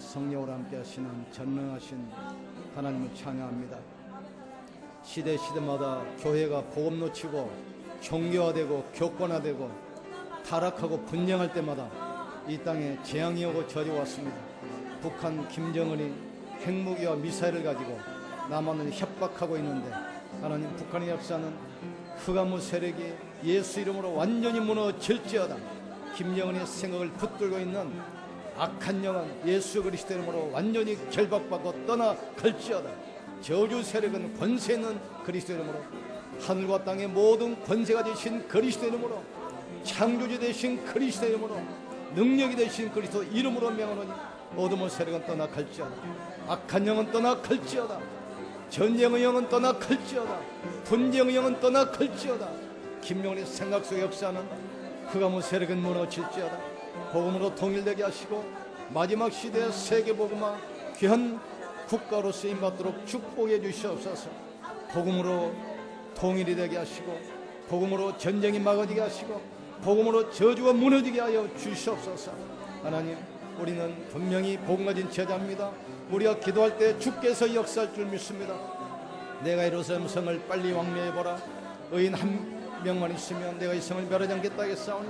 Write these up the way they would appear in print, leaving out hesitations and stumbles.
성령으로 함께 하시는 전능하신 하나님을 찬양합니다. 시대마다 교회가 복음 놓치고 종교화되고 교권화되고 타락하고 분쟁할 때마다 이 땅에 재앙이 오고 저리 왔습니다. 북한 김정은이 핵무기와 미사일을 가지고 남한을 협박하고 있는데 하나님, 북한의 역사는 흑암의 세력이 예수 이름으로 완전히 무너질지어다. 김정은의 생각을 붙들고 있는 악한 영은 예수 그리스도 이름으로 완전히 결박받고 떠나갈지어다. 저주 세력은 권세 있는 그리스도 이름으로, 하늘과 땅의 모든 권세가 되신 그리스도 이름으로, 창조주 되신 그리스도 이름으로, 능력이 되신 그리스도 이름으로 명하노니 어둠의 세력은 떠나갈지어다. 악한 영은 떠나갈지어다. 전쟁의 영은 떠나갈지어다. 분쟁의 영은 떠나갈지어다. 김용훈의 생각 속의 역사는 흑암의 세력은 무너질지어다. 복음으로 통일되게 하시고 마지막 시대의 세계복음화 귀한 국가로 쓰임받도록 축복해 주시옵소서. 복음으로 통일이 되게 하시고 복음으로 전쟁이 막아지게 하시고 복음으로 저주가 무너지게 하여 주시옵소서. 하나님, 우리는 분명히 복음 가진 제자입니다. 우리가 기도할 때 주께서 역사할 줄 믿습니다. 내가 예루살렘 성을 빨리 왕래해보라. 의인 한 명만 있으면 내가 이 성을 멸하지 않겠다 했사오니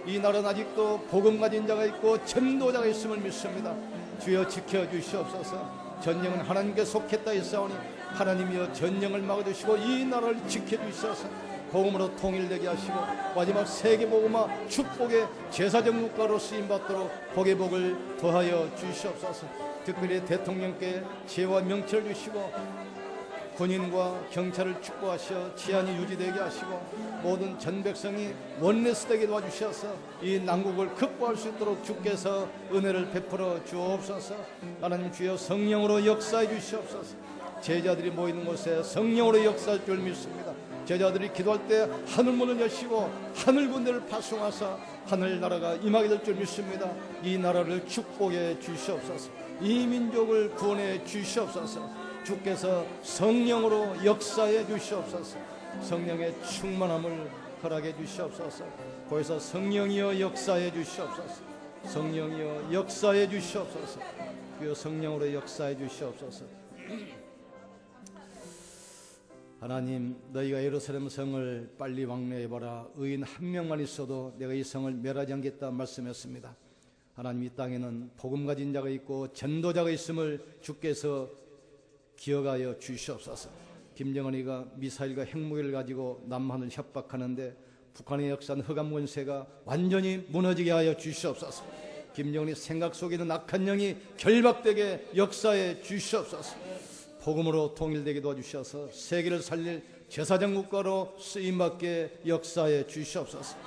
이 나라는 아직도 복음 가진 자가 있고 전도자가 있음을 믿습니다. 주여 지켜주시옵소서. 전쟁은 하나님께 속했다 했사오니 하나님이여 전쟁을 막아주시고 이 나라를 지켜주시옵소서. 복음으로 통일되게 하시고 마지막 세계복음화 축복의 제사적 국가로 쓰임받도록 복의 복을 더하여 주시옵소서. 특별히 대통령께 지혜와 명철을 주시고 군인과 경찰을 축복하셔 치안이 유지되게 하시고 모든 전 백성이 원내스되게 도와주셔서 이 난국을 극복할 수 있도록 주께서 은혜를 베풀어 주옵소서. 하나님, 주여 성령으로 역사해 주시옵소서. 제자들이 모이는 곳에 성령으로 역사할 줄 믿습니다. 제자들이 기도할 때 하늘문을 여시고 하늘 군대를 파송하사 하늘나라가 임하게 될 줄 믿습니다. 이 나라를 축복해 주시옵소서. 이 민족을 구원해 주시옵소서. 주께서 성령으로 역사해 주시옵소서. 성령의 충만함을 허락해 주시옵소서. 거기서 성령이여 역사해 주시옵소서. 성령이여 역사해 주시옵소서. 주여 성령으로 역사해 주시옵소서. 하나님, 너희가 예루살렘 성을 빨리 왕래해봐라. 의인 한 명만 있어도 내가 이 성을 멸하지 않겠다 말씀했습니다. 하나님, 이 땅에는 복음 가진 자가 있고 전도자가 있음을 주께서 기억하여 주시옵소서. 김정은이가 미사일과 핵무기를 가지고 남한을 협박하는데 북한의 역사는 흑암 권세가 완전히 무너지게 하여 주시옵소서. 김정은이 생각 속에 있는 악한 영이 결박되게 역사해 주시옵소서. 복음으로 통일되게 도와주셔서 세계를 살릴 제사장 국가로 쓰임받게 역사해 주시옵소서.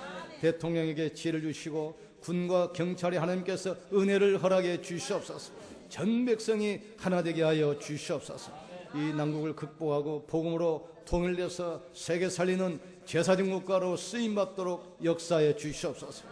대통령에게 지혜를 주시고 군과 경찰이 하나님께서 은혜를 허락해 주시옵소서. 전 백성이 하나 되게 하여 주시옵소서. 이 난국을 극복하고 복음으로 통일돼서 세계 살리는 제사장 국가로 쓰임받도록 역사해 주시옵소서.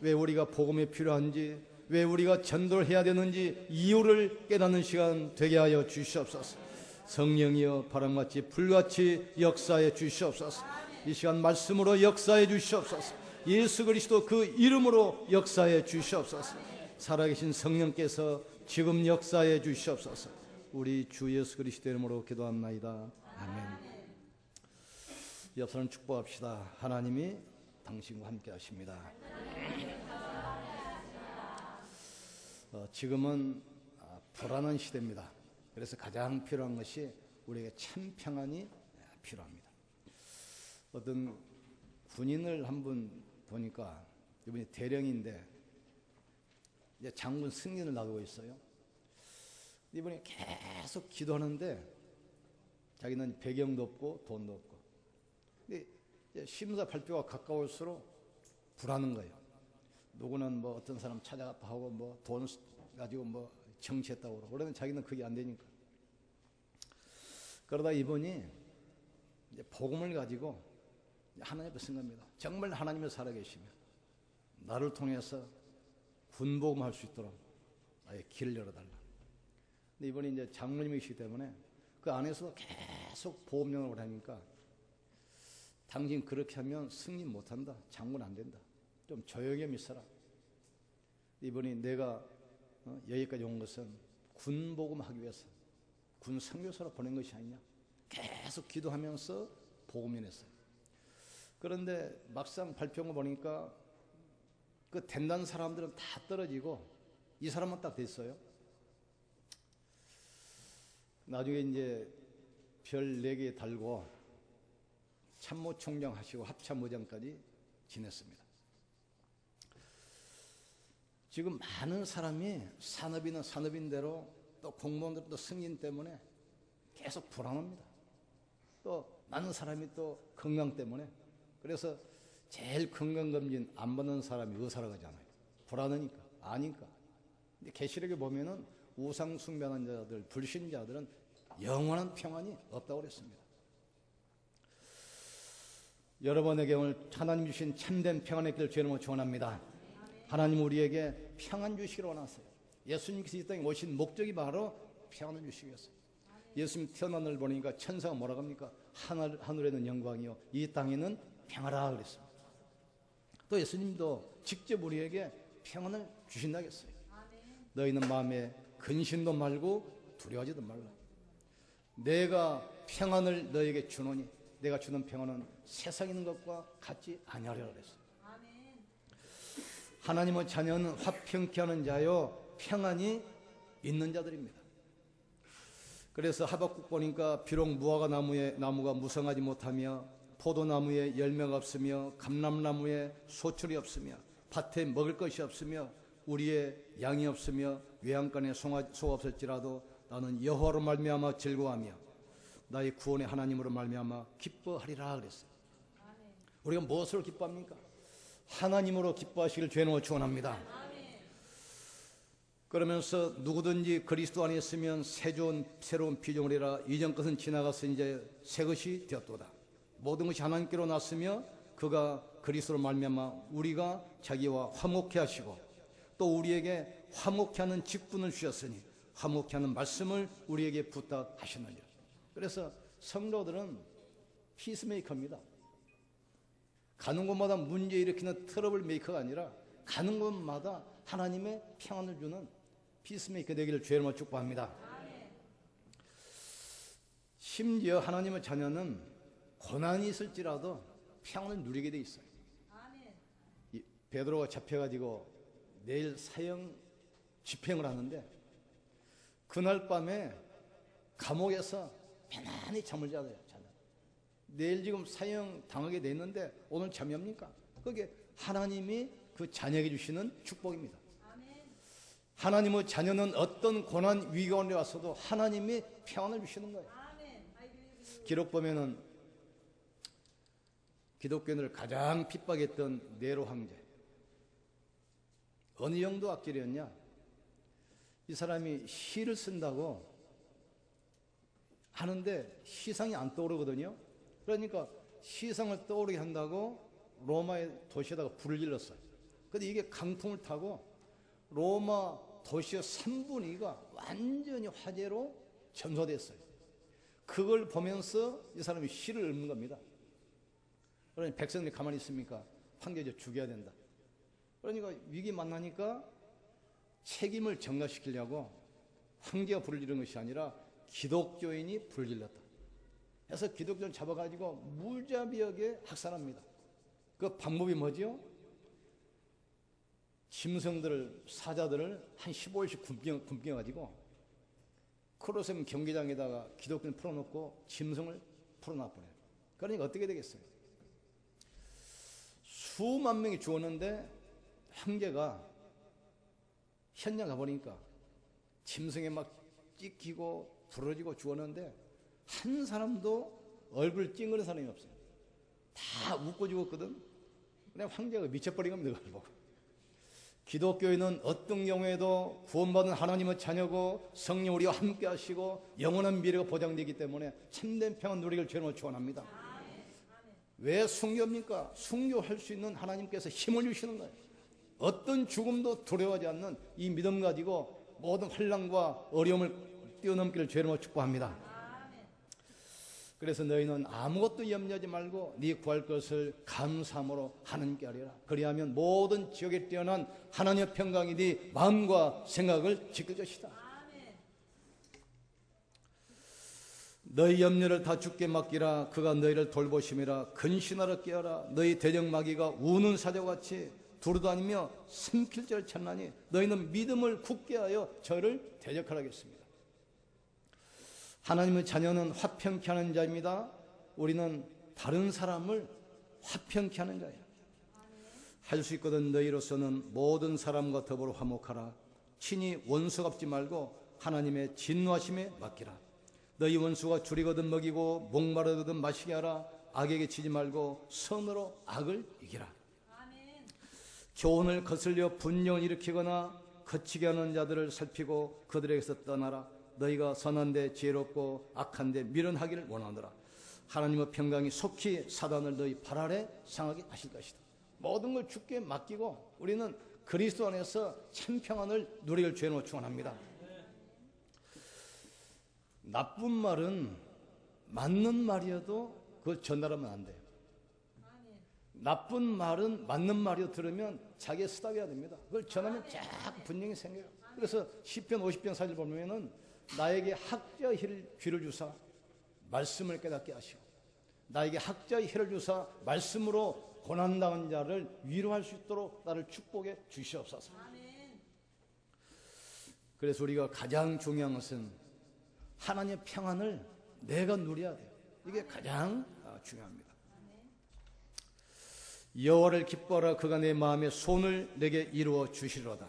왜 우리가 복음이 필요한지, 왜 우리가 전도를 해야 되는지 이유를 깨닫는 시간 되게 하여 주시옵소서. 성령이여 바람같이 불같이 역사해 주시옵소서. 이 시간 말씀으로 역사해 주시옵소서. 예수 그리스도 그 이름으로 역사해 주시옵소서. 살아계신 성령께서 지금 역사해 주시옵소서. 우리 주 예수 그리스도 이름으로 기도합나이다. 아멘. 옆 사람 축복합시다. 하나님이 당신과 함께 하십니다. 지금은 불안한 시대입니다. 그래서 가장 필요한 것이 우리에게 참 평안이 필요합니다. 어떤 군인을 한번 보니까 이분이 대령인데 이제 장군 승진을 놔두고 있어요. 이분이 계속 기도하는데 자기는 배경도 없고 돈도 없고, 근데 이제 심사 발표가 가까울수록 불안한 거예요. 누구는 뭐 어떤 사람 찾아갔다 하고 뭐 돈 가지고 뭐 정치했다고 그러고, 그러면 자기는 그게 안 되니까. 그러다 이분이 이제 복음을 가지고 하나님 앞에 쓴 겁니다. 정말 하나님이 살아계시며 나를 통해서 군복음 할 수 있도록 나의 길을 열어달라. 근데 이번에 이제 장로님이시기 때문에 그 안에서 계속 보험령을 하니까 당신 그렇게 하면 승진 못한다. 장군 안 된다. 좀 조용히 있어라. 이번에 내가 여기까지 온 것은 군 복음하기 위해서 군 선교사로 보낸 것이 아니냐. 계속 기도하면서 복음연했어요. 그런데 막상 발표한 거 보니까 그 된다는 사람들은 다 떨어지고 이 사람만 딱 됐어요. 나중에 이제 별 4개 달고 참모총장 하시고 합참의장까지 지냈습니다. 지금 많은 사람이 산업인은 산업인대로 또 공무원들도 승인 때문에 계속 불안합니다. 또 많은 사람이 또 건강 때문에, 그래서 제일 건강검진 안 받는 사람이 의사라고 하잖아요. 불안하니까, 아니까. 근데 계시록에 보면은 우상 숭배하는 자들, 불신자들은 영원한 평안이 없다고 그랬습니다. 여러분에게 오늘 하나님 주신 참된 평안의 길을 주님으로 축원합니다. 하나님 우리에게 평안 주시기를 원하세요. 예수님께서 이 땅에 오신 목적이 바로 평안을 주시기 위해서요. 예수님 태어난 날 보니까 천사가 뭐라고 합니까? 하늘에는 영광이요 이 땅에는 평화라 그랬습니다. 또 예수님도 직접 우리에게 평안을 주신다고 했어요. 너희는 마음에 근심도 말고 두려워하지도 말라. 내가 평안을 너에게 주노니 내가 주는 평안은 세상에 있는 것과 같지 아니하리라 그랬어요. 하나님의 자녀는 화평케 하는 자요 평안이 있는 자들입니다. 그래서 하박국 보니까 비록 무화과 나무가 무성하지 못하며 포도나무에 열매가 없으며 감람나무에 소출이 없으며 밭에 먹을 것이 없으며 우리의 양이 없으며 외양간에 소가 없을지라도 나는 여호와로 말미암아 즐거워하며 나의 구원의 하나님으로 말미암아 기뻐하리라 그랬어요. 우리가 무엇으로 기뻐합니까? 하나님으로 기뻐하시길 주님으로 축원합니다. 그러면서 누구든지 그리스도 안에 있으면 새로운 피조물이라 이전 것은 지나가서 이제 새 것이 되었도다. 모든 것이 하나님께로 났으며 그가 그리스도로 말미암아 우리가 자기와 화목케 하시고 또 우리에게 화목케 하는 직분을 주셨으니 화목케 하는 말씀을 우리에게 부탁하셨느니라. 그래서 성도들은 피스메이커입니다. 가는 곳마다 문제 일으키는 트러블 메이커가 아니라 가는 곳마다 하나님의 평안을 주는 피스메이커 되기를 주님으로 축복합니다. 심지어 하나님의 자녀는 고난이 있을지라도 평안을 누리게 돼 있어요. 베드로가 잡혀가지고 내일 사형 집행을 하는데 그날 밤에 감옥에서 편안히 잠을 자요. 내일 지금 사형 당하게 돼 있는데 오늘 잠이 옵니까? 그게 하나님이 그 자녀에게 주시는 축복입니다. 하나님의 자녀는 어떤 고난 위기 가운데 왔어도 하나님이 평안을 주시는 거예요. 기록 보면은 기독교인을 가장 핍박했던 네로 황제, 어느 정도 악질이었냐? 이 사람이 시를 쓴다고 하는데 시상이 안 떠오르거든요. 그러니까 시상을 떠오르게 한다고 로마의 도시에다가 불을 질렀어요. 근데 이게 강풍을 타고 로마 도시의 3분의 2가 완전히 화재로 전소됐어요. 그걸 보면서 이 사람이 시를 읽는 겁니다. 그러니 백성들이 가만히 있습니까? 황제 죽여야 된다. 그러니까 위기 만나니까 책임을 전가시키려고 황제가 불을 지른 것이 아니라 기독교인이 불을 질렀다. 그래서 기독교를 잡아가지고 무자비하게 학살합니다. 그 방법이 뭐죠? 짐승들을, 사자들을 한 15일씩 굶겨가지고 코로세움 경기장에다가 기독교인 풀어놓고 짐승을 풀어놔버려요. 그러니까 어떻게 되겠어요? 수만 명이 죽었는데 황제가 현장 가보니까 짐승에 막 찢기고 부러지고 죽었는데 한 사람도 얼굴 찡그린 사람이 없어요. 다 웃고 죽었거든. 그냥 황제가 미쳐버린 겁니다. 그걸 보고. 기독교인은 어떤 경우에도 구원받은 하나님의 자녀고 성령 우리와 함께 하시고 영원한 미래가 보장되기 때문에 참된 평안 누리기를 주님으로 축원합니다. 왜 순교입니까? 순교할 수 있는 하나님께서 힘을 주시는 거예요. 어떤 죽음도 두려워하지 않는 이 믿음 가지고 모든 환난과 어려움을 뛰어넘기를 주님으로 축복합니다. 그래서 너희는 아무것도 염려하지 말고 네 구할 것을 감사함으로 하나님께 하리라. 그리하면 모든 지역에 뛰어난 하나님의 평강이 네 마음과 생각을 지킬 것이다. 너희 염려를 다 주께 맡기라. 그가 너희를 돌보심이라. 근신하러 깨어라. 너희 대적마귀가 우는 사자같이 두루다니며 숨길자를 찾나니 너희는 믿음을 굳게 하여 저를 대적하라 하겠습니다. 하나님의 자녀는 화평케 하는 자입니다. 우리는 다른 사람을 화평케 하는 자예요. 할 수 있거든 너희로서는 모든 사람과 더불어 화목하라. 친히 원수 갚지 말고 하나님의 진노하심에 맡기라. 너희 원수가 줄이거든 먹이고 목마르거든 마시게 하라. 악에게 치지 말고 선으로 악을 이기라. 교훈을 거슬려 분쟁을 일으키거나 거치게 하는 자들을 살피고 그들에게서 떠나라. 너희가 선한데 지혜롭고 악한데 미련하기를 원하노라. 하나님의 평강이 속히 사단을 너희 발 아래 상하게 하실 것이다. 모든 걸 주께 맡기고 우리는 그리스도 안에서 참 평안을 누리길 주의 축원합니다. 나쁜 말은 맞는 말이어도 그걸 전달하면 안 돼요. 나쁜 말은 맞는 말이어 들으면 자기의 쓰다비가 됩니다. 그걸 전하면 자꾸 분쟁이 생겨요. 그래서 시편 50편 4절 보면은 나에게 학자의 귀를 주사 말씀을 깨닫게 하시고 나에게 학자의 혀를 주사 말씀으로 고난당한 자를 위로할 수 있도록 나를 축복해 주시옵소서. 그래서 우리가 가장 중요한 것은 하나님의 평안을 내가 누려야 돼요. 이게 가장 중요합니다. 여호와를 기뻐하라. 그가 내 마음의 손을 내게 이루어 주시리로다.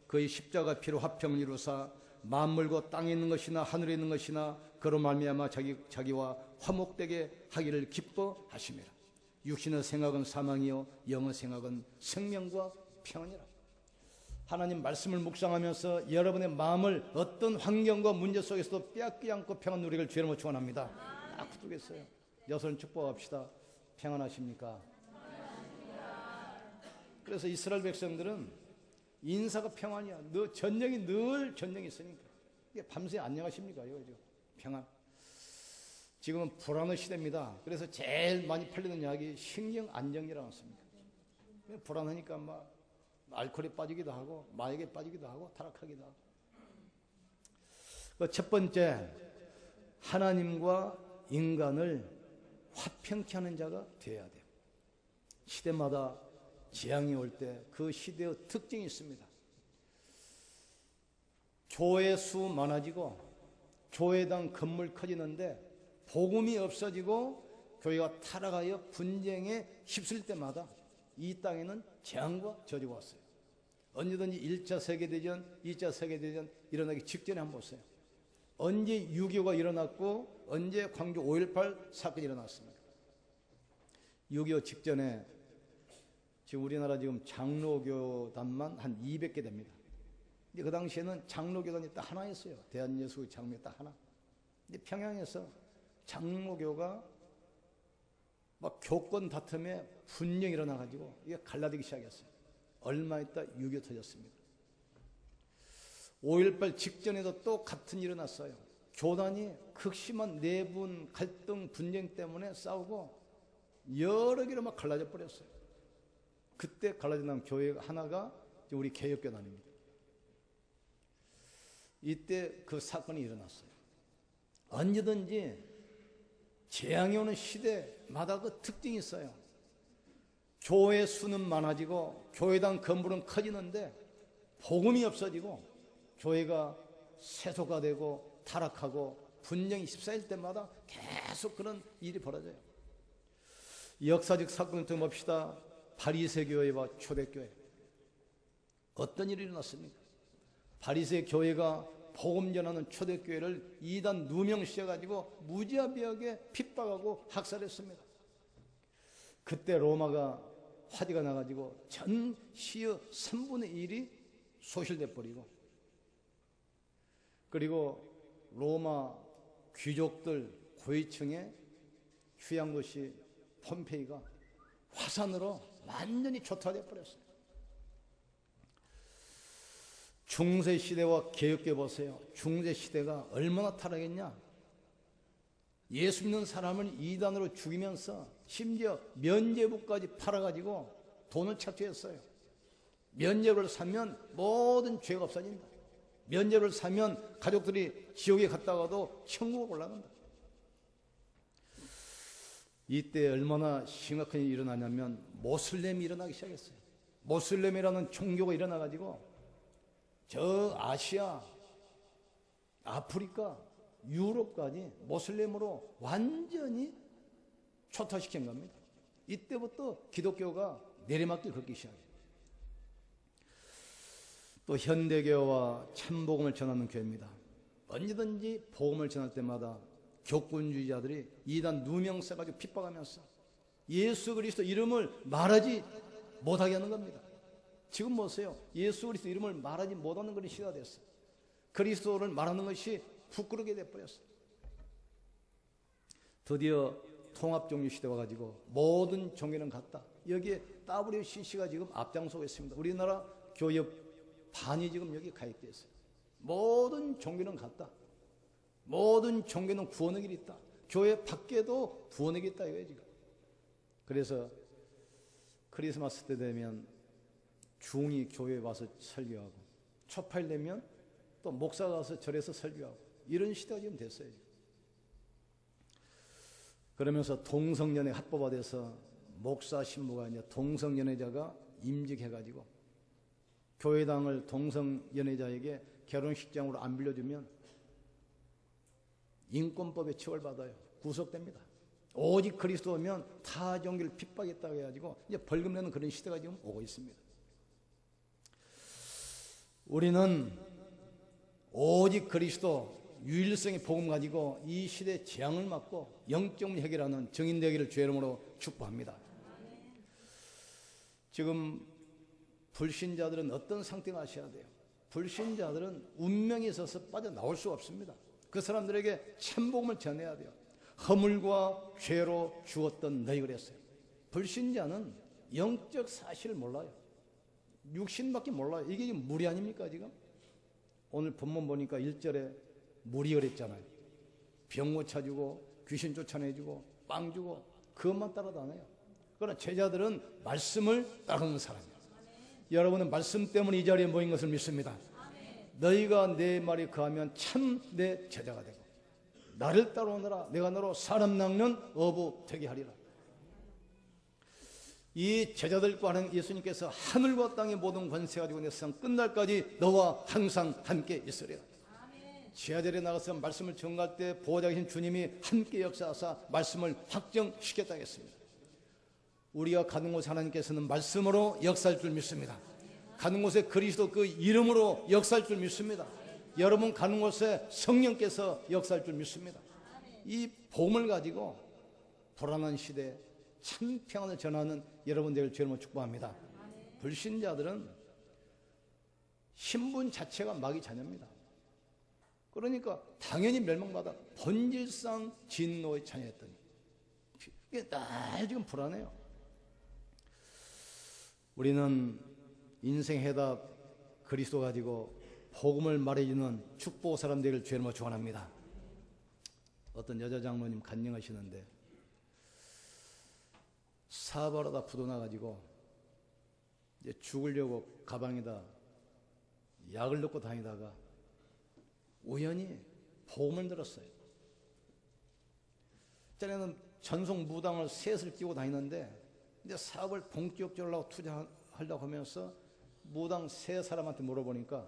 그의 십자가 피로 화평을 이루사 만물과 땅에 있는 것이나 하늘에 있는 것이나 그로 말미암아 자기와 화목되게 하기를 기뻐하심이라. 육신의 생각은 사망이요 영의 생각은 생명과 평안이라. 하나님 말씀을 묵상하면서 여러분의 마음을 어떤 환경과 문제 속에서도 빼앗기지 않고 평안 누리기를 주님으로 축원합니다. 딱 붙들겠어요. 여러분 축복합시다. 평안하십니까? 그래서 이스라엘 백성들은 인사가 평안이야. 전쟁이 늘 전쟁이 있으니까. 이게 밤새 안녕하십니까? 이거 평안. 지금은 불안의 시대입니다. 그래서 제일 많이 팔리는 약이 신경 안정제라고 했습니다. 불안하니까 막 알코올에 빠지기도 하고 마약에 빠지기도 하고 타락하기도 하고. 첫 번째, 하나님과 인간을 화평케 하는 자가 되어야 돼요. 시대마다 재앙이 올 때 그 시대의 특징이 있습니다. 교회 수 많아지고 교회당 건물 커지는데 복음이 없어지고 교회가 타락하여 분쟁에 휩쓸 때마다 이 땅에는 재앙과 저주가 왔어요. 언제든지 1차 세계대전, 2차 세계대전 일어나기 직전에 한번 보세요. 언제 6.25가 일어났고 언제 광주 5.18 사건이 일어났습니까? 6.25 직전에 지금 우리나라 지금 장로교단만 한 200개 됩니다. 근데 그 당시에는 장로교단이 딱 하나였어요. 대한예수의 장로교 딱 하나. 근데 평양에서 장로교가 막 교권 다툼에 분쟁이 일어나가지고 이게 갈라지기 시작했어요. 얼마 있다 6.25 터졌습니다. 5.18 직전에도 또 같은 일이 일어났어요. 교단이 극심한 내분, 갈등, 분쟁 때문에 싸우고 여러 개로 막 갈라져 버렸어요. 그때 갈라진 교회 하나가 우리 개혁교단입니다. 이때 그 사건이 일어났어요. 언제든지 재앙이 오는 시대마다 그 특징이 있어요. 교회 수는 많아지고 교회당 건물은 커지는데 복음이 없어지고 교회가 세소가 되고 타락하고 분쟁이 14일 때마다 계속 그런 일이 벌어져요. 역사적 사건을 좀 봅시다. 바리새 교회와 초대교회. 어떤 일이 일어났습니까? 바리새 교회가 복음 전하는 초대교회를 이단 누명시켜가지고 무자비하게 핍박하고 학살했습니다. 그때 로마가 화재가 나가지고 전 시의 3분의 1이 소실돼 버리고, 그리고 로마 귀족들 고위층의 휴양도시 폼페이가 화산으로 완전히 초토화되어 버렸어요. 중세시대와 개혁해 보세요. 중세시대가 얼마나 타락했냐. 예수 믿는 사람을 이단으로 죽이면서 심지어 면죄부까지 팔아가지고 돈을 착취했어요. 면죄부를 사면 모든 죄가 없어진다. 면죄부를 사면 가족들이 지옥에 갔다가도 천국에 올라간다. 이때 얼마나 심각한 일이 일어나냐면 모슬렘이 일어나기 시작했어요. 모슬렘이라는 종교가 일어나가지고 저 아시아, 아프리카, 유럽까지 모슬렘으로 완전히 초토화시킨 겁니다. 이때부터 기독교가 내리막길 걷기 시작해요. 또 현대교와 참복음을 전하는 교회입니다. 언제든지 복음을 전할 때마다 교권주의자들이 이단 누명 써가지고 핍박하면서 예수 그리스도 이름을 말하지 못하게 하는 겁니다. 지금 보세요. 예수 그리스도 이름을 말하지 못하는 그런 시대가 됐어요. 그리스도를 말하는 것이 부끄럽게 돼버렸어요. 드디어 통합종교 시대가 가지고 모든 종교는 같다. 여기에 WCC가 지금 앞장서고 있습니다. 우리나라 교협 반이 지금 여기 가입되어 있어요. 모든 종교는 같다. 모든 종교는 구원의 길이 있다. 교회 밖에도 구원의 길이 있다 이거예요 지금. 그래서 크리스마스 때 되면 중이 교회에 와서 설교하고 초파일 되면 또 목사가 가서 절에서 설교하고 이런 시대가 지금 됐어요. 그러면서 동성연애 합법화돼서 목사 신부가 이제 동성연애자가 임직해가지고 교회당을 동성연애자에게 결혼식장으로 안 빌려주면 인권법에 처벌받아요. 구속됩니다. 오직 그리스도면 타 종교를 핍박했다고 해가지고 이제 벌금 내는 그런 시대가 지금 오고 있습니다. 우리는 오직 그리스도 유일성의 복음 가지고 이 시대의 재앙을 막고 영적 문제 해결하는 정인 되기를 주의 이름으로 축복합니다. 지금 불신자들은 어떤 상태가 아셔야 돼요? 불신자들은 운명에 있어서 빠져나올 수가 없습니다. 그 사람들에게 참복음을 전해야 돼요. 허물과 죄로 죽었던 너희 그랬어요. 불신자는 영적 사실을 몰라요. 육신밖에 몰라요. 이게 무리 아닙니까 지금? 오늘 본문 보니까 1절에 무리 그랬잖아요. 병 고쳐주고 귀신 쫓아내주고 빵 주고 그것만 따라다녀요. 그러나 제자들은 말씀을 따르는 사람이에요. 여러분은 말씀 때문에 이 자리에 모인 것을 믿습니다. 너희가 내 말이 거하면 참 내 제자가 되고 나를 따라오너라 내가 너로 사람 낚는 어부 되게 하리라. 이 제자들과 하는 예수님께서 하늘과 땅의 모든 권세 가지고 내 세상 끝날까지 너와 항상 함께 있으리라. 지하절에 나가서 말씀을 전갈 때 보호자 계신 주님이 함께 역사하사 말씀을 확정시켰다 했습니다. 우리가 가는 곳 하나님께서는 말씀으로 역사할 줄 믿습니다. 가는 곳에 그리스도 그 이름으로 역사할 줄 믿습니다. 여러분 가는 곳에 성령께서 역사할 줄 믿습니다. 이 복음을 가지고 불안한 시대에 참 평안을 전하는 여러분들을 주님으로 축복합니다. 불신자들은 신분 자체가 마귀 자녀입니다. 그러니까 당연히 멸망받아 본질상 진노의 자녀였더니 이게 날 지금 불안해요. 우리는 인생 해답 그리스도 가지고 복음을 말해주는 축복 사람들을 주님으로 축원합니다. 어떤 여자 장로님 간증하시는데 사바로다 부도나가지고 이제 죽으려고 가방에다 약을 넣고 다니다가 우연히 복음을 들었어요. 전에는 전속 무당을 셋을 끼고 다니는데 이제 사업을 본격적으로 투자하려고 하면서 무당 세 사람한테 물어보니까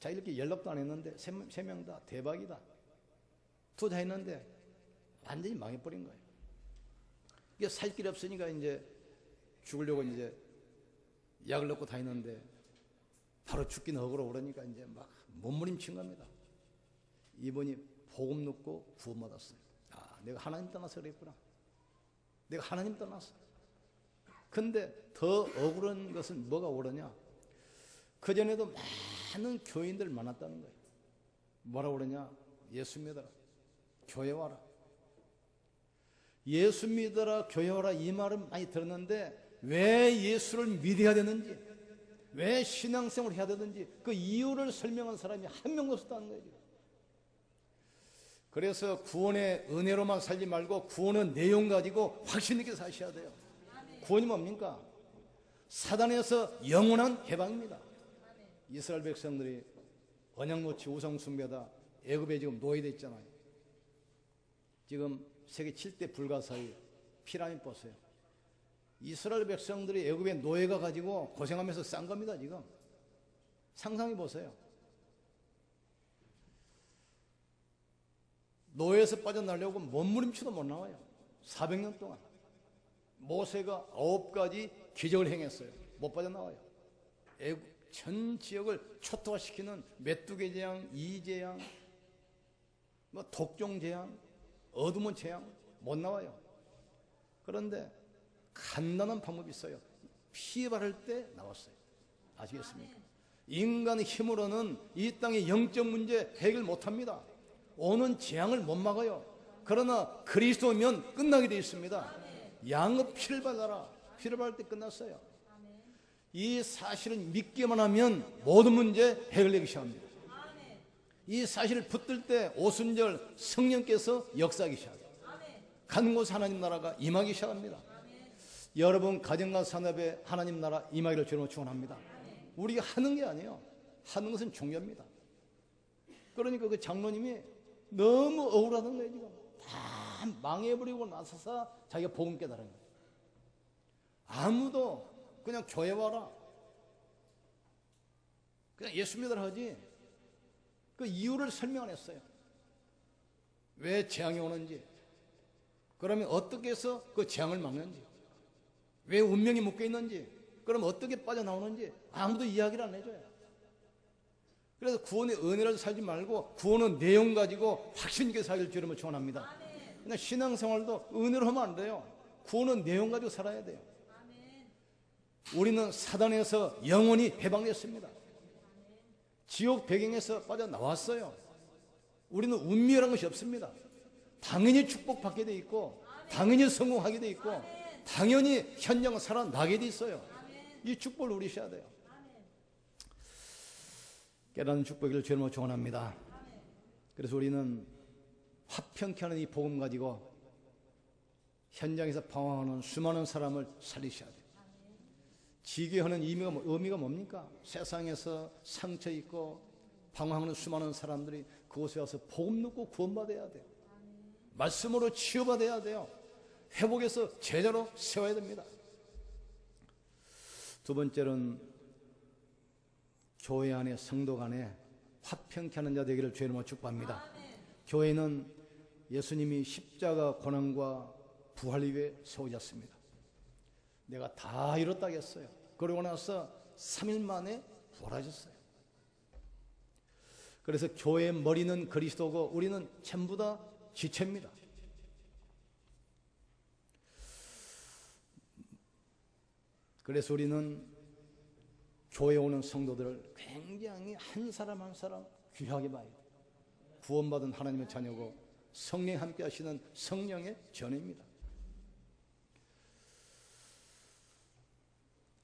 자 이렇게 연락도 안 했는데 세 명 다 대박이다. 투자했는데 완전히 망해버린 거예요. 이게 살 길이 없으니까 이제 죽으려고 이제 약을 넣고 다니는데 바로 죽기는 억울하고 그러니까 이제 막 몸부림친 겁니다. 이분이 복음 듣고 구원받았어요. 아, 내가 하나님 떠나서 그랬구나. 내가 하나님 떠났어. 근데 더 억울한 것은 뭐가 억울하냐? 그전에도 많은 교인들 많았다는 거예요. 뭐라고 그러냐? 예수 믿어라. 교회 와라. 예수 믿어라. 교회 와라. 이 말은 많이 들었는데 왜 예수를 믿어야 되는지, 왜 신앙생활을 해야 되는지 그 이유를 설명한 사람이 한 명도 없었다는 거예요. 그래서 구원의 은혜로만 살지 말고 구원의 내용 가지고 확신 있게 사셔야 돼요. 구원이 뭡니까? 사단에서 영원한 해방입니다. 이스라엘 백성들이 언약노치 우상 숭배다 애굽에 지금 노예되어 있잖아요. 지금 세계 7대 불가사의 피라미드 보세요. 이스라엘 백성들이 애굽에 노예가 가지고 고생하면서 싼 겁니다. 지금 상상해 보세요. 노예에서 빠져나려고 몸부림치도 못 나와요. 400년 동안 모세가 9가지 기적을 행했어요. 못 빠져나와요. 애굽 전 지역을 초토화시키는 메뚜기 재앙, 이재앙, 독종 재앙, 어두먼 재앙 못 나와요. 그런데 간단한 방법이 있어요. 피해 바를 때 나왔어요. 아시겠습니까? 인간의 힘으로는 이 땅의 영적 문제 해결 못합니다. 오는 재앙을 못 막아요. 그러나 그리스도면 끝나게 되어 있습니다. 양의 피를 발라라. 피를 바를 때 끝났어요. 이 사실을 믿기만 하면 모든 문제 해결되기 시작합니다. 이 사실을 붙들 때 오순절 성령께서 역사하기 시작합니다. 가는 곳 하나님 나라가 임하기 시작합니다. 여러분 가정과 산업에 하나님 나라 임하기를 주님으로 축원합니다. 우리가 하는 게 아니에요. 하는 것은 중요합니다. 그러니까 그 장로님이 너무 억울하던 거예요. 지금 다 망해버리고 나서서 자기가 복음 깨달은 거예요. 아무도 그냥 교회 와라, 그냥 예수 믿으라 하지 그 이유를 설명 안 했어요. 왜 재앙이 오는지, 그러면 어떻게 해서 그 재앙을 막는지, 왜 운명이 묶여 있는지, 그럼 어떻게 빠져나오는지 아무도 이야기를 안 해줘요. 그래서 구원의 은혜를 살지 말고 구원의 내용 가지고 확신 있게 살길 주님을 축원합니다. 그냥 신앙생활도 은혜로 하면 안 돼요. 구원의 내용 가지고 살아야 돼요. 우리는 사단에서 영원히 해방됐습니다. 지옥 배경에서 빠져나왔어요. 우리는 운명이라는 것이 없습니다. 당연히 축복받게 돼 있고 당연히 성공하게 돼 있고 당연히 현장 살아나게 돼 있어요. 이 축복을 누리셔야 돼요. 깨닫는 축복을 주님으로 축원합니다. 그래서 우리는 화평케 하는 이 복음 가지고 현장에서 방황하는 수많은 사람을 살리셔야 돼요. 지교하는 의미가 뭡니까? 세상에서 상처 있고 방황하는 수많은 사람들이 그곳에 와서 복음 듣고 구원받아야 돼요. 말씀으로 치유받아야 돼요. 회복해서 제자로 세워야 됩니다. 두 번째는 교회 안에 성도 간에 화평케 하는 자 되기를 주의 이름으로 축복합니다. 교회는 예수님이 십자가 고난과 부활 위에 세워졌습니다. 내가 다 이뤘다겠어요. 그러고 나서 3일 만에 부활하셨어요. 그래서 교회의 머리는 그리스도고 우리는 전부 다 지체입니다. 그래서 우리는 교회에 오는 성도들을 굉장히 한 사람 한 사람 귀하게 봐요. 구원받은 하나님의 자녀고 성령이 함께 하시는 성령의 전입니다.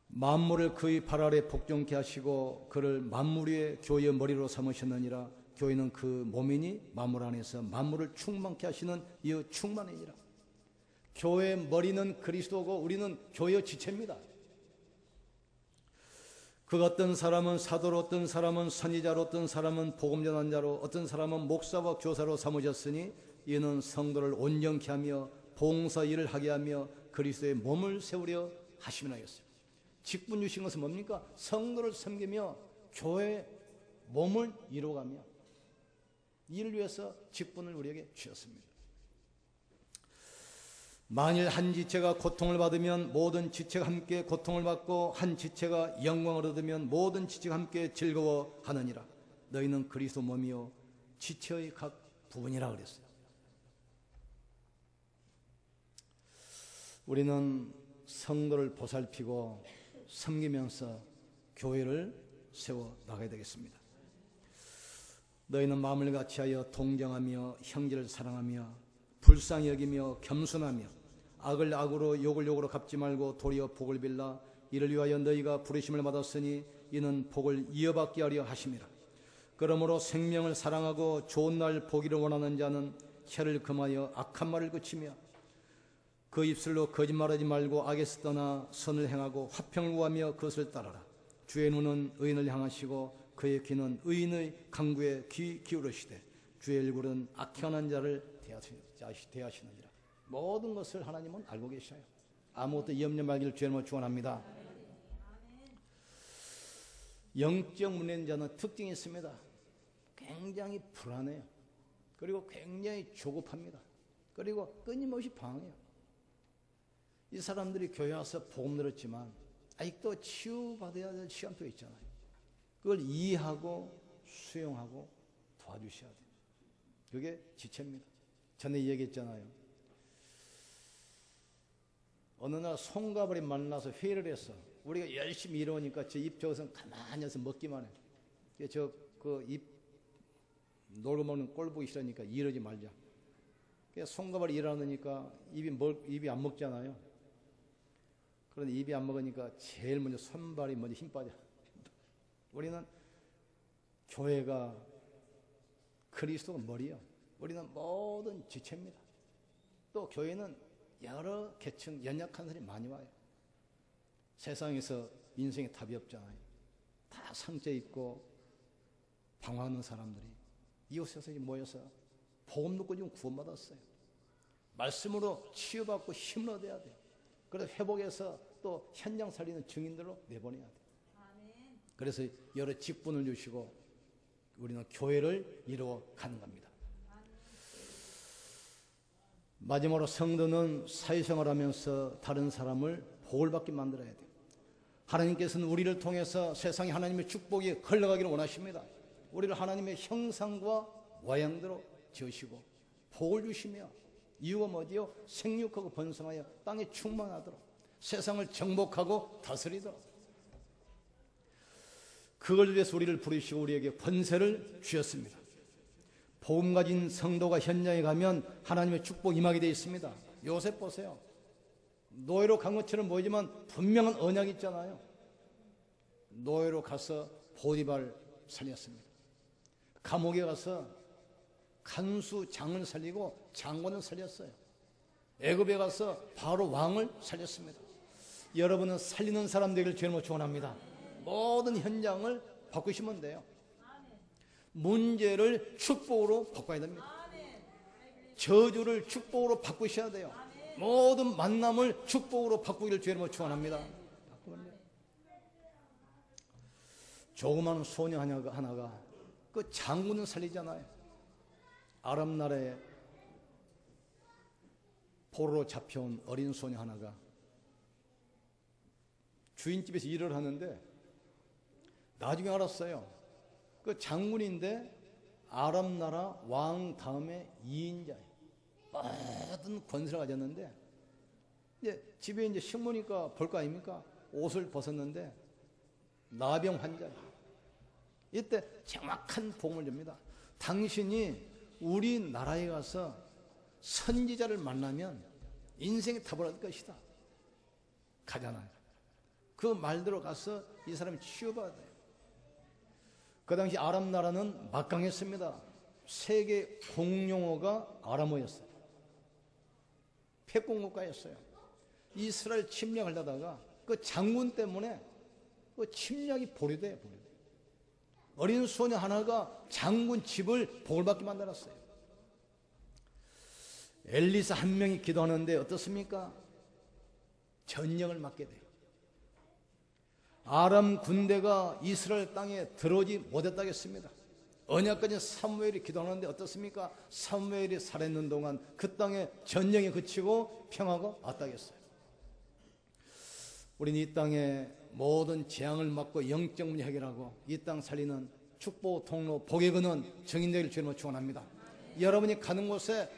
만물을 그의 발 아래 복종케 하시고 그를 만물 위에 교회의 머리로 삼으셨느니라. 교회는 그 몸이니 만물 안에서 만물을 충만케 하시는 이어 충만이니라. 교회의 머리는 그리스도고 우리는 교회의 지체입니다. 그 어떤 사람은 사도로, 어떤 사람은 선지자로, 어떤 사람은 복음 전환자로, 어떤 사람은 목사와 교사로 삼으셨으니 이는 성도를 온전케 하며 봉사 일을 하게 하며 그리스도의 몸을 세우려 하심이라 하였습니다. 직분 주신 것은 뭡니까? 성도를 섬기며 교회의 몸을 이루어가며 이를 위해서 직분을 우리에게 주셨습니다. 만일 한 지체가 고통을 받으면 모든 지체가 함께 고통을 받고 한 지체가 영광을 얻으면 모든 지체가 함께 즐거워하느니라. 너희는 그리스도 몸이요 지체의 각 부분이라 그랬어요. 우리는 성도를 보살피고 섬기면서 교회를 세워 나가야 되겠습니다. 너희는 마음을 같이하여 동정하며 형제를 사랑하며 불쌍히 여기며 겸손하며 악을 악으로 욕을 욕으로 갚지 말고 도리어 복을 빌라. 이를 위하여 너희가 부르심을 받았으니 이는 복을 이어받게 하려 하심이라. 그러므로 생명을 사랑하고 좋은 날 보기를 원하는 자는 혀를 금하여 악한 말을 그치며 그 입술로 거짓말하지 말고 악에서 떠나 선을 행하고 화평을 구하며 그것을 따르라. 주의 눈은 의인을 향하시고 그의 귀는 의인의 간구에 귀 기울이시되 주의 얼굴은 악행하는 자를 대하시느니라. 모든 것을 하나님은 알고 계셔요. 아무것도 염려 말기를 주님으로 축원합니다. 영적 문제인 자는 특징이 있습니다. 굉장히 불안해요. 그리고 굉장히 조급합니다. 그리고 끊임없이 방황해요. 이 사람들이 교회 와서 복음 들었지만 아직도 치유받아야 될 시간표가 있잖아요. 그걸 이해하고 수용하고 도와주셔야 돼요. 그게 지체입니다. 전에 얘기했잖아요. 어느 날 송가버리 만나서 회의를 했어. 우리가 열심히 일하니까 저 입 저것은 가만히 해서 먹기만 해. 그 입 놀고 먹는 꼴 보기 싫으니까 이러지 말자. 송가버리 일하니까 입이 안 먹잖아요. 그런데 입이 안 먹으니까 제일 먼저 손발이 먼저 힘 빠져. 우리는 교회가 그리스도가 머리요. 우리는 모든 지체입니다. 또 교회는 여러 계층 연약한 사람이 많이 와요. 세상에서 인생에 답이 없잖아요. 다 상처 있고 방황하는 사람들이 이곳에서 모여서 복음 듣고 지금 구원받았어요. 말씀으로 치유받고 힘을 얻어야 돼요. 그래서 회복해서 또 현장 살리는 증인들로 내보내야 돼요. 그래서 여러 직분을 주시고 우리는 교회를 이루어가는 겁니다. 마지막으로 성도는 사회생활을 하면서 다른 사람을 복을 받게 만들어야 돼요. 하나님께서는 우리를 통해서 세상에 하나님의 축복이 흘러가기를 원하십니다. 우리를 하나님의 형상과 모양대로 지으시고 복을 주시며 이유가 뭐지요? 생육하고 번성하여 땅에 충만하도록 세상을 정복하고 다스리도록 그걸 위해서 우리를 부르시고 우리에게 권세를 주셨습니다. 복음 가진 성도가 현장에 가면 하나님의 축복 임하게 되어 있습니다. 요셉 보세요. 노예로 간 것처럼 보이지만 분명한 언약이 있잖아요. 노예로 가서 보디발 살렸습니다. 감옥에 가서 간수 장을 살리고 장관을 살렸어요. 애굽에 가서 바로 왕을 살렸습니다. 여러분은 살리는 사람 되기를 주님으로 축원합니다. 모든 현장을 바꾸시면 돼요. 문제를 축복으로 바꿔야 됩니다. 저주를 축복으로 바꾸셔야 돼요. 모든 만남을 축복으로 바꾸기를 주님으로 축원합니다. 조그마한 소녀 하나가 그 장군을 살리잖아요. 아랍 나라에 포로로 잡혀온 어린 소녀 하나가 주인집에서 일을 하는데 나중에 알았어요. 그 장군인데 아랍 나라 왕 다음에 2인자예요. 모든 권세를 가졌는데 이제 집에 이제 식모니까 볼 거 아닙니까? 옷을 벗었는데 나병 환자예요. 이때 정확한 복음을 줍니다. 당신이 우리나라에 가서 선지자를 만나면 인생의 답을 얻을 것이다. 가잖아요. 그 말대로 가서 이 사람이 치유받아요. 그 당시 아랍 나라는 막강했습니다. 세계 공용어가 아람어였어요. 패권국가였어요. 이스라엘 침략하려다가 그 장군 때문에 그 침략이 보류돼요. 어린 소녀 하나가 장군 집을 복을 받게 만들었어요. 엘리사 한 명이 기도하는데 어떻습니까? 전령을 맞게 돼요. 아람 군대가 이스라엘 땅에 들어오지 못했다겠습니다. 언약까지 사무엘이 기도하는데 어떻습니까? 사무엘이 살아있는 동안 그 땅에 전쟁이 그치고 평화가 왔다겠어요. 우리는 이 땅에 모든 재앙을 막고 영적 문제 해결하고 이 땅 살리는 축복 통로 복의 근원 정인되기를 주님으로 축원합니다. 여러분이 가는 곳에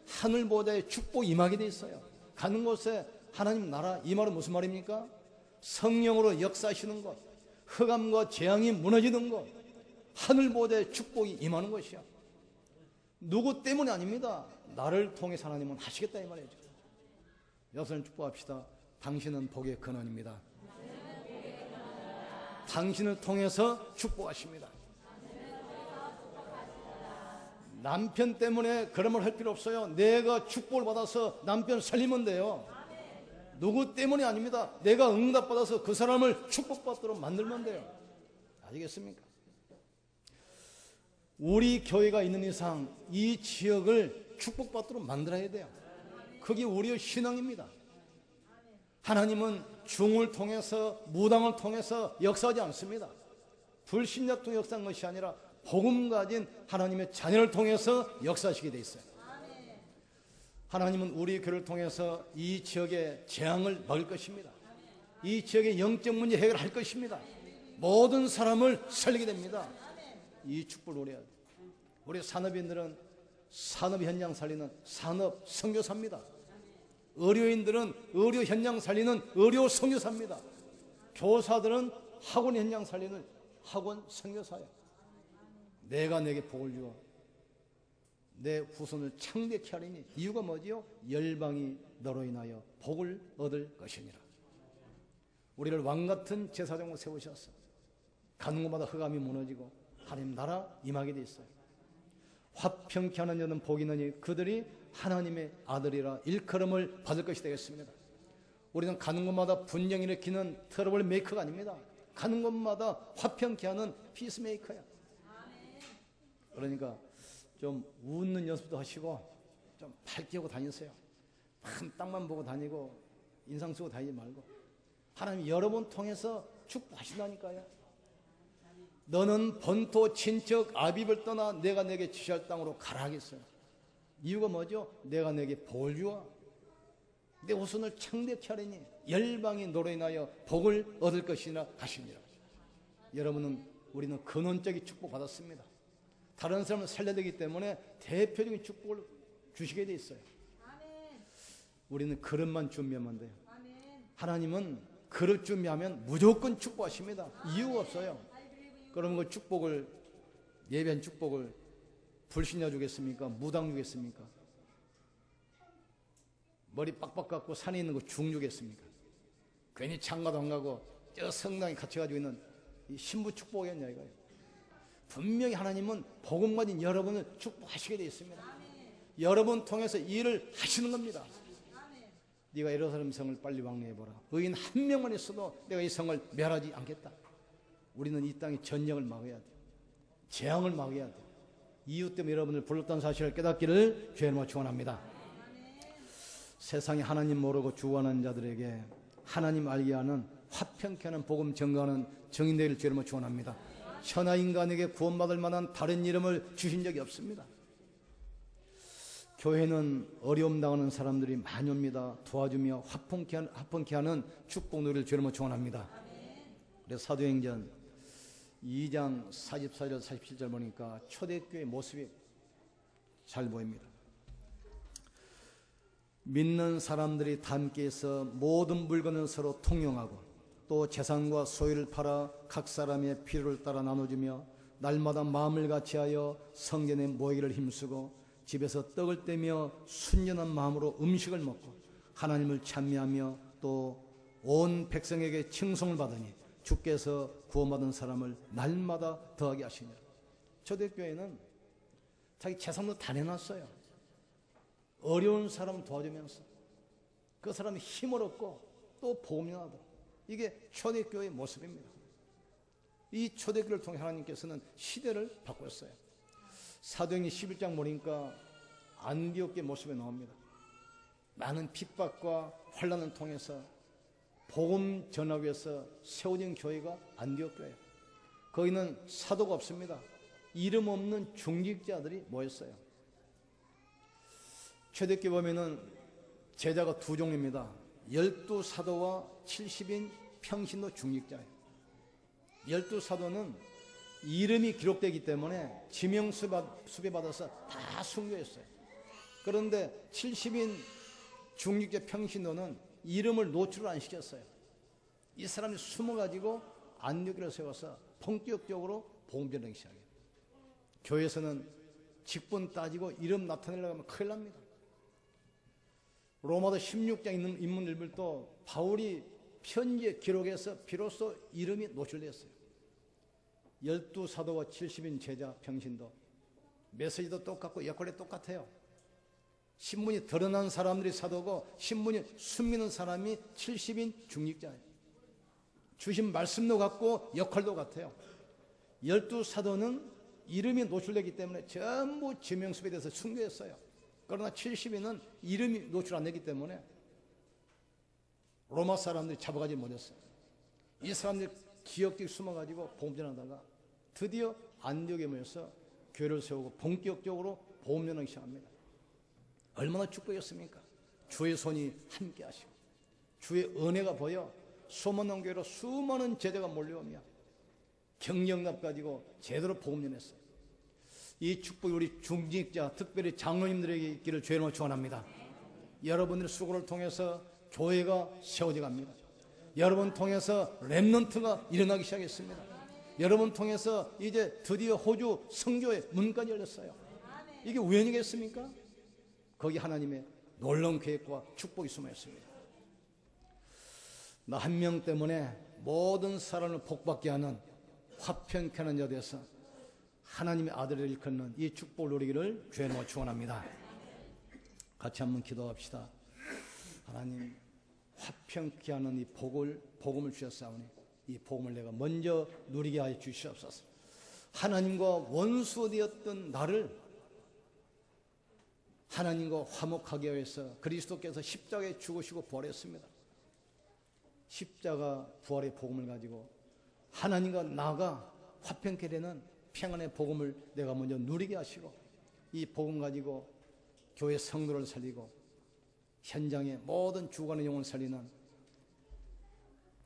하늘보다의 축복 임하게 돼 있어요. 가는 곳에 하나님 나라, 이 말은 무슨 말입니까? 성령으로 역사하시는 것, 흑암과 재앙이 무너지는 것, 하늘보다의 축복이 임하는 것이야. 누구 때문이 아닙니다. 나를 통해서 하나님은 하시겠다 이 말이죠. 여러분 축복합시다. 당신은 복의 근원입니다. 당신을 통해서 축복하십니다. 남편 때문에 그런 말 할 필요 없어요. 내가 축복을 받아서 남편 살리면 돼요. 누구 때문이 아닙니다. 내가 응답받아서 그 사람을 축복받도록 만들면 돼요. 아시겠습니까? 우리 교회가 있는 이상 이 지역을 축복받도록 만들어야 돼요. 그게 우리의 신앙입니다. 하나님은 중을 통해서, 무당을 통해서 역사하지 않습니다. 불신자 통해 역사한 것이 아니라 복음 가진 하나님의 자녀를 통해서 역사하시게 돼 있어요. 하나님은 우리 교회를 통해서 이 지역의 재앙을 막을 것입니다. 이 지역의 영적 문제 해결할 것입니다. 모든 사람을 살리게 됩니다. 이 축복을 노려야 돼요. 우리 산업인들은 산업 현장 살리는 산업 선교사입니다. 의료인들은 의료 현장 살리는 의료 선교사입니다. 교사들은 학원 현장 살리는 학원 선교사예요. 내가 내게 복을 주어 내 후손을 창대케 하리니 이유가 뭐지요? 열방이 너로 인하여 복을 얻을 것이니라. 우리를 왕같은 제사장으로 세우셨어. 가는 곳마다 흑암이 무너지고 하나님 나라 임하게 돼 있어요. 화평케 하는 자는 복이 있느니 그들이 하나님의 아들이라 일컬음을 받을 것이 되겠습니다. 우리는 가는 곳마다 분쟁 일으키는 트러블 메이커가 아닙니다. 가는 곳마다 화평케 하는 피스메이커야. 그러니까 좀 웃는 연습도 하시고 좀 밝게 하고 다니세요. 큰 땅만 보고 다니고 인상 쓰고 다니지 말고 하나님 여러분 통해서 축복하신다니까요. 너는 본토 친척 아비를 떠나 내가 내게 지시할 땅으로 가라 하겠어요. 이유가 뭐죠? 내가 내게 복을 주어 내 후손을 창대케 하리니 열방이 너로 인하여 복을 얻을 것이라 하시니라. 여러분은 우리는 근원적인 축복 받았습니다. 다른 사람을 살려야 되기 때문에 대표적인 축복을 주시게 돼 있어요. 우리는 그릇만 준비하면 돼요. 하나님은 그릇 준비하면 무조건 축복하십니다. 이유가 없어요. 그러면 그 축복을, 예배한 축복을 불신자 주겠습니까? 무당 주겠습니까? 머리 빡빡 깎고 산에 있는 거 중 주겠습니까? 괜히 장가도 안 가고 저 성당에 갇혀가지고 있는 이 신부 축복이었냐 이거예요. 분명히 하나님은 복음 가진 여러분을 축복하시게 되어 있습니다. 여러분 통해서 일을 하시는 겁니다. 네가 예루살렘 성을 빨리 왕래해보라. 의인 한 명만 있어도 내가 이 성을 멸하지 않겠다. 우리는 이 땅의 전쟁을 막아야 돼요. 재앙을 막아야 돼요. 이유 때문에 여러분을 불렀다는 사실을 깨닫기를 주의 이름으로 축원합니다. 세상에 하나님 모르고 죽어가는 자들에게 하나님 알게 하는 화평케 하는 복음 전가하는 정인 되기를 주의 이름으로 축원합니다. 천하 인간에게 구원받을 만한 다른 이름을 주신 적이 없습니다. 교회는 어려움 당하는 사람들이 많이 옵니다. 도와주며 화평케 하는 축복 누리를 주의 이름으로 축원합니다. 그래서 사도행전 2장 44절 47절 보니까 초대교회 모습이 잘 보입니다. 믿는 사람들이 다 함께해서 모든 물건을 서로 통용하고 또 재산과 소유를 팔아 각 사람의 필요를 따라 나눠주며 날마다 마음을 같이하여 성전에 모이기를 힘쓰고 집에서 떡을 떼며 순전한 마음으로 음식을 먹고 하나님을 찬미하며 또 온 백성에게 칭송을 받으니 주께서 구원받은 사람을 날마다 더하게 하시니라. 초대교회는 자기 재산도 다 내놨어요. 어려운 사람 도와주면서 그 사람이 힘을 얻고 또 복음 전하도록. 이게 초대교회의 모습입니다. 이 초대교회를 통해 하나님께서는 시대를 바꿨어요. 사도행전 11장 보니까 안디옥의 모습이 나옵니다. 많은 핍박과 환난을 통해서 복음 전하기 위해서 세워진 교회가 안디옥 교회예요. 거기는 사도가 없습니다. 이름 없는 중직자들이 모였어요. 초대교회 보면은 제자가 두 종류입니다. 12사도와 70인 평신도 중직자예요. 12사도는 이름이 기록되기 때문에 지명 수배받아서 다 순교했어요. 그런데 70인 중직자 평신도는 이름을 노출을 안 시켰어요. 이 사람이 숨어가지고 안디옥을 세워서 본격적으로 복음 전하기 시작해요. 교회에서는 직분 따지고 이름 나타내려고 하면 큰일 납니다. 로마서 16장 있는 인물들도 바울이 편지에 기록해서 비로소 이름이 노출됐어요. 12사도와 70인 제자 평신도 메시지도 똑같고 역할이 똑같아요. 신분이 드러난 사람들이 사도고 신분이 숨기는 사람이 70인 중직자예요. 주신 말씀도 같고 역할도 같아요. 12사도는 이름이 노출되기 때문에 전부 지명수에 대해서 순교했어요. 그러나 70인은 이름이 노출 안 되기 때문에 로마 사람들이 잡아가지 못했어요. 이 사람들이 기억적이 숨어가지고 복음 전하다가 드디어 안디옥에 모여서 교회를 세우고 본격적으로 복음 전하기 시작합니다. 얼마나 축복이었습니까? 주의 손이 함께 하시고 주의 은혜가 보여 소문난 교회로 수많은 제자가 몰려오며 경영답 가지고 제대로 복음 전했어요. 이 축복이 우리 중직자 특별히 장로님들에게 있기를 주의 이름으로 축원합니다. 여러분들의 수고를 통해서 교회가 세워져 갑니다. 여러분 통해서 렘넌트가 일어나기 시작했습니다. 여러분 통해서 이제 드디어 호주 선교의 문까지 열렸어요. 이게 우연이겠습니까? 거기 하나님의 놀라운 계획과 축복이 숨어 있습니다. 나 한 명 때문에 모든 사람을 복받게 하는 화평케 하는 자 되어서 하나님의 아들을 일컫는 이 축복을 누리기를 주의 이름으로 축원합니다. 같이 한번 기도합시다. 하나님, 화평케 하는 이 복음을 주셨사오니 이 복음을 내가 먼저 누리게 하여 주시옵소서. 하나님과 원수되었던 나를 하나님과 화목하게 위해서 그리스도께서 십자가에 죽으시고 부활했습니다. 십자가 부활의 복음을 가지고 하나님과 나가 화평케 되는 평안의 복음을 내가 먼저 누리게 하시고 이 복음 가지고 교회 성도를 살리고 현장의 모든 죽어가는 영혼을 살리는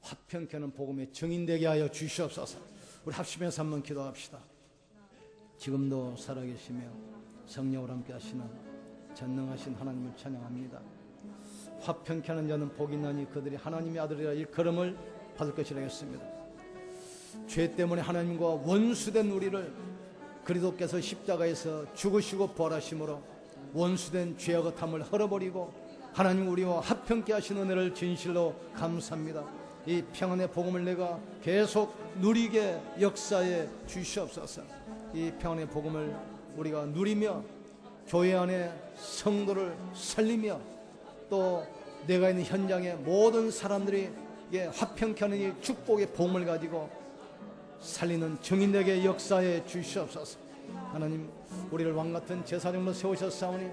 화평케 하는 복음의 증인되게 하여 주시옵소서. 우리 합심해서 한번 기도합시다. 지금도 살아계시며 성령으로 함께 하시는 전능하신 하나님을 찬양합니다. 화평케 하는 자는 복이 있나니 그들이 하나님의 아들이라 일컬음을 받을 것이라 했습니다. 죄 때문에 하나님과 원수된 우리를 그리스도께서 십자가에서 죽으시고 부활하심으로 원수된 죄와 거탐을 헐어버리고 하나님 우리와 화평케 하시는 은혜를 진실로 감사합니다. 이 평안의 복음을 내가 계속 누리게 역사해 주시옵소서. 이 평안의 복음을 우리가 누리며 교회 안에 성도를 살리며 또 내가 있는 현장의 모든 사람들이 화평케 하는 이 축복의 복음을 가지고 살리는 증인에게 역사해 주시옵소서. 하나님, 우리를 왕같은 제사장으로 세우셨사오니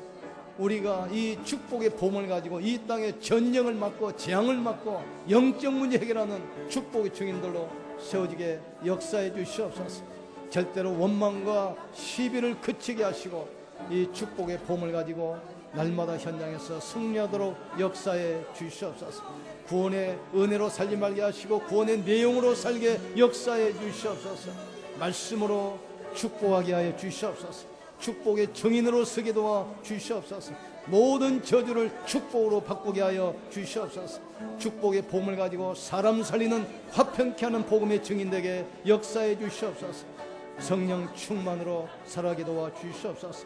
우리가 이 축복의 복음을 가지고 이 땅의 전쟁을 막고 재앙을 막고 영적 문제 해결하는 축복의 증인들로 세워지게 역사해 주시옵소서. 절대로 원망과 시비를 그치게 하시고 이 축복의 복음을 가지고 날마다 현장에서 승리하도록 역사해 주시옵소서. 구원의 은혜로 살지 말게 하시고 구원의 내용으로 살게 역사해 주시옵소서. 말씀으로 축복하게 하여 주시옵소서. 축복의 증인으로 서게 도와 주시옵소서. 모든 저주를 축복으로 바꾸게 하여 주시옵소서. 축복의 복음을 가지고 사람 살리는 화평케 하는 복음의 증인되게 역사해 주시옵소서. 성령 충만으로 살아가게 도와 주시옵소서.